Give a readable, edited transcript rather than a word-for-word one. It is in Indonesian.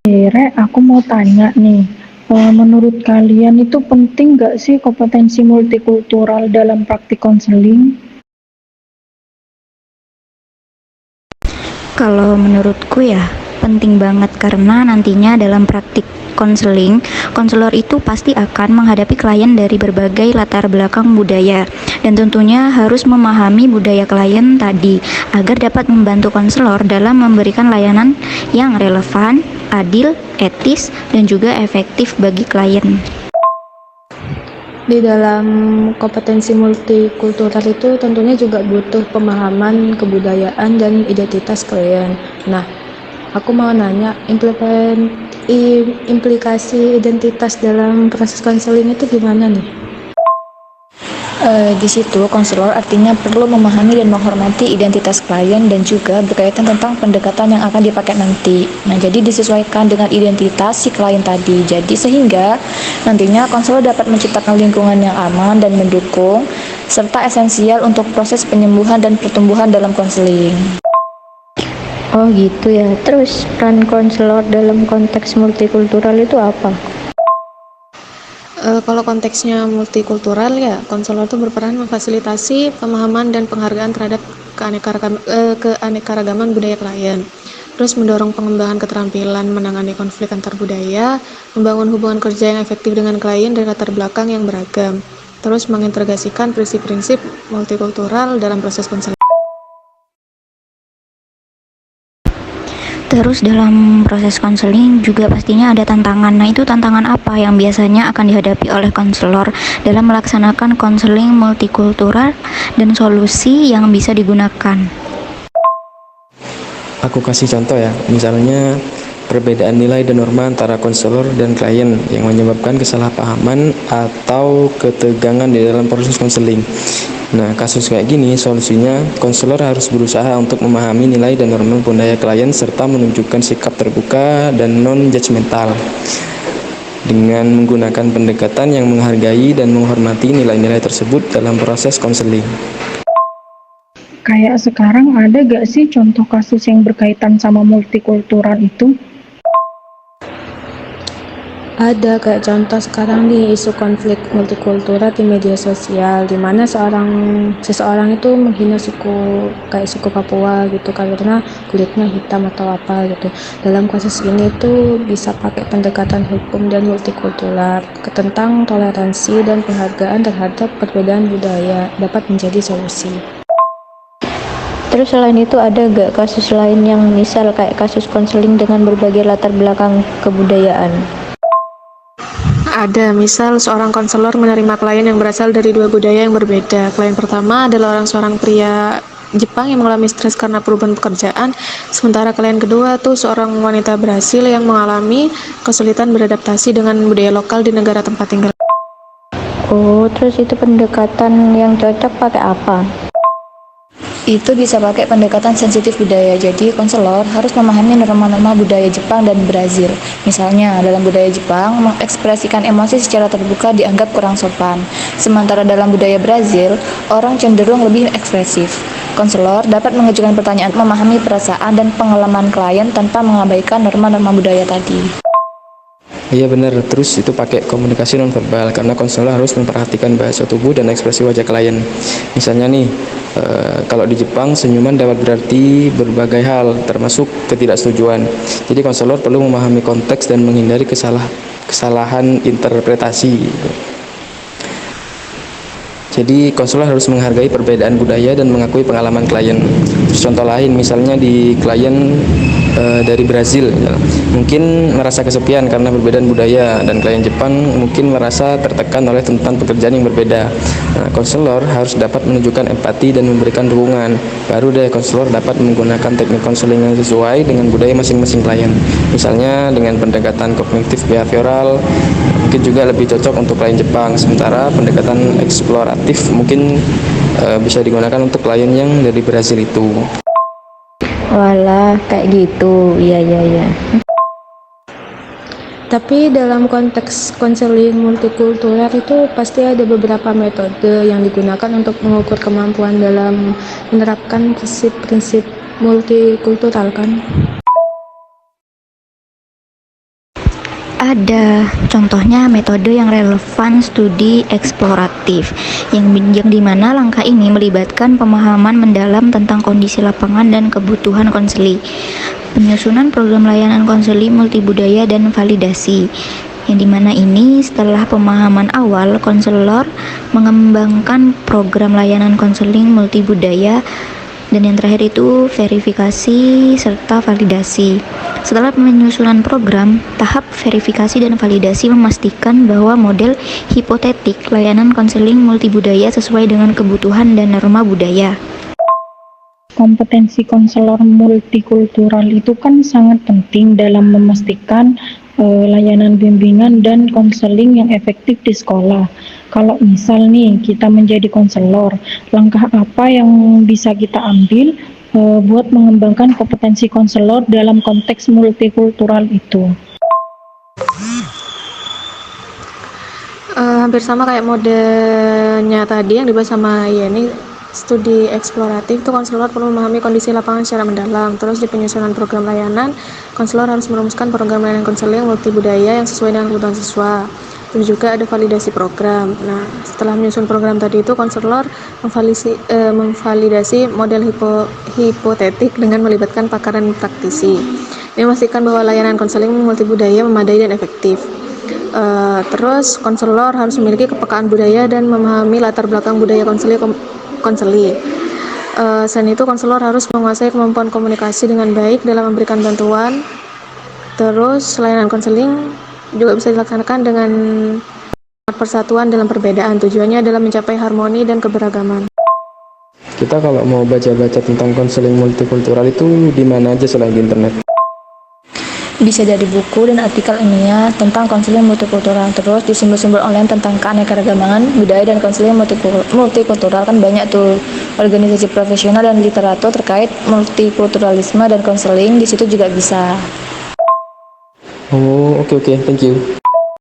Aku mau tanya nih, menurut kalian itu penting nggak sih kompetensi multikultural dalam praktik konseling? Kalau menurutku ya penting banget karena nantinya dalam praktik konseling, konselor itu pasti akan menghadapi klien dari berbagai latar belakang budaya dan tentunya harus memahami budaya klien tadi agar dapat membantu konselor dalam memberikan layanan yang relevan, adil, etis, dan juga efektif bagi klien. Di dalam kompetensi multikultural itu tentunya juga butuh pemahaman kebudayaan dan identitas klien. Nah, aku mau nanya, implikasi identitas dalam proses konseling itu gimana nih? Di situ, konselor artinya perlu memahami dan menghormati identitas klien dan juga berkaitan tentang pendekatan yang akan dipakai nanti. Nah, jadi disesuaikan dengan identitas si klien tadi. Jadi sehingga nantinya konselor dapat menciptakan lingkungan yang aman dan mendukung, serta esensial untuk proses penyembuhan dan pertumbuhan dalam konseling. Oh gitu ya. Terus peran konselor dalam konteks multikultural itu apa? Kalau konteksnya multikultural ya, konselor itu berperan memfasilitasi pemahaman dan penghargaan terhadap keanekaragaman budaya klien. Terus mendorong pengembangan keterampilan menangani konflik antar budaya, membangun hubungan kerja yang efektif dengan klien dari latar belakang yang beragam. Terus mengintegrasikan prinsip-prinsip multikultural dalam proses konseling. Terus dalam proses konseling juga pastinya ada tantangan. Nah, itu tantangan apa yang biasanya akan dihadapi oleh konselor dalam melaksanakan konseling multikultural dan solusi yang bisa digunakan? Aku kasih contoh ya, misalnya perbedaan nilai dan norma antara konselor dan klien yang menyebabkan kesalahpahaman atau ketegangan di dalam proses konseling. Nah, kasus kayak gini, solusinya konselor harus berusaha untuk memahami nilai dan norma budaya klien serta menunjukkan sikap terbuka dan non-judgmental dengan menggunakan pendekatan yang menghargai dan menghormati nilai-nilai tersebut dalam proses konseling. Kayak sekarang ada gak sih contoh kasus yang berkaitan sama multikultural itu? Ada kayak contoh sekarang di isu konflik multikultural di media sosial, di mana seseorang itu menghina suku Papua gitu karena kulitnya hitam atau apa gitu. Dalam kasus ini tuh bisa pakai pendekatan hukum dan multikultural tentang toleransi dan penghargaan terhadap perbedaan budaya dapat menjadi solusi. Terus selain itu ada gak kasus lain yang misal kayak kasus konseling dengan berbagai latar belakang kebudayaan? Ada, misal seorang konselor menerima klien yang berasal dari dua budaya yang berbeda. Klien pertama adalah seorang pria Jepang yang mengalami stres karena perubahan pekerjaan, sementara klien kedua tuh seorang wanita Brasil yang mengalami kesulitan beradaptasi dengan budaya lokal di negara tempat tinggal. Oh, terus itu pendekatan yang cocok pakai apa? Itu bisa pakai pendekatan sensitif budaya. Jadi, konselor harus memahami norma-norma budaya Jepang dan Brazil. Misalnya, dalam budaya Jepang, mengekspresikan emosi secara terbuka dianggap kurang sopan. Sementara dalam budaya Brazil, orang cenderung lebih ekspresif. Konselor dapat mengajukan pertanyaan memahami perasaan dan pengalaman klien tanpa mengabaikan norma-norma budaya tadi. Iya benar, terus itu pakai komunikasi nonverbal karena konselor harus memperhatikan bahasa tubuh dan ekspresi wajah klien. Misalnya nih, kalau di Jepang senyuman dapat berarti berbagai hal termasuk ketidaksetujuan. Jadi konselor perlu memahami konteks dan menghindari kesalahan interpretasi. Jadi konselor harus menghargai perbedaan budaya dan mengakui pengalaman klien. Terus contoh lain, misalnya di klien dari Brazil, ya, mungkin merasa kesepian karena perbedaan budaya, dan klien Jepang mungkin merasa tertekan oleh tuntutan pekerjaan yang berbeda. Nah, konselor harus dapat menunjukkan empati dan memberikan dukungan. Baru deh konselor dapat menggunakan teknik konseling yang sesuai dengan budaya masing-masing klien. Misalnya dengan pendekatan kognitif behavioral, mungkin juga lebih cocok untuk klien Jepang, sementara pendekatan eksploratif mungkin bisa digunakan untuk klien yang dari Brazil itu. Walah, kayak gitu. Iya, iya, iya. Tapi dalam konteks konseling multikultural itu pasti ada beberapa metode yang digunakan untuk mengukur kemampuan dalam menerapkan prinsip-prinsip multikultural kan? Ada, contohnya metode yang relevan studi eksploratif, yang dimana langkah ini melibatkan pemahaman mendalam tentang kondisi lapangan dan kebutuhan konseli, penyusunan program layanan konseli multibudaya dan validasi, yang dimana ini setelah pemahaman awal, konselor mengembangkan program layanan konseling multibudaya, dan yang terakhir itu verifikasi serta validasi. Setelah penyusunan program, tahap verifikasi dan validasi memastikan bahwa model hipotetik layanan konseling multibudaya sesuai dengan kebutuhan dan norma budaya. Kompetensi konselor multikultural itu kan sangat penting dalam memastikan layanan bimbingan dan konseling yang efektif di sekolah. Kalau misal nih kita menjadi konselor, langkah apa yang bisa kita ambil buat mengembangkan kompetensi konselor dalam konteks multikultural itu? Hampir sama kayak modenya tadi yang dibahas sama Yeni. Studi eksploratif itu konselor perlu memahami kondisi lapangan secara mendalam. Terus di penyusunan program layanan, konselor harus merumuskan program layanan konseling multibudaya yang sesuai dengan kebutuhan siswa. Terus juga ada validasi program. Nah, setelah menyusun program tadi itu konselor memvalidasi model hipotetik dengan melibatkan pakar dan praktisi. Ini memastikan bahwa layanan konseling multibudaya memadai dan efektif. Terus konselor harus memiliki kepekaan budaya dan memahami latar belakang budaya konseli. Selain itu konselor harus menguasai kemampuan komunikasi dengan baik dalam memberikan bantuan. Terus layanan konseling juga bisa dilaksanakan dengan persatuan dalam perbedaan. Tujuannya adalah mencapai harmoni dan keberagaman. Kita kalau mau baca-baca tentang konseling multikultural itu di mana aja selain di internet? Bisa dari buku dan artikel ilmiah tentang konseling multikultural. Terus di simbol-simbol online tentang keanekaragaman budaya dan konseling multikultural kan banyak tuh organisasi profesional dan literatur terkait multikulturalisme dan konseling, di situ juga bisa. Oh, oke, thank you.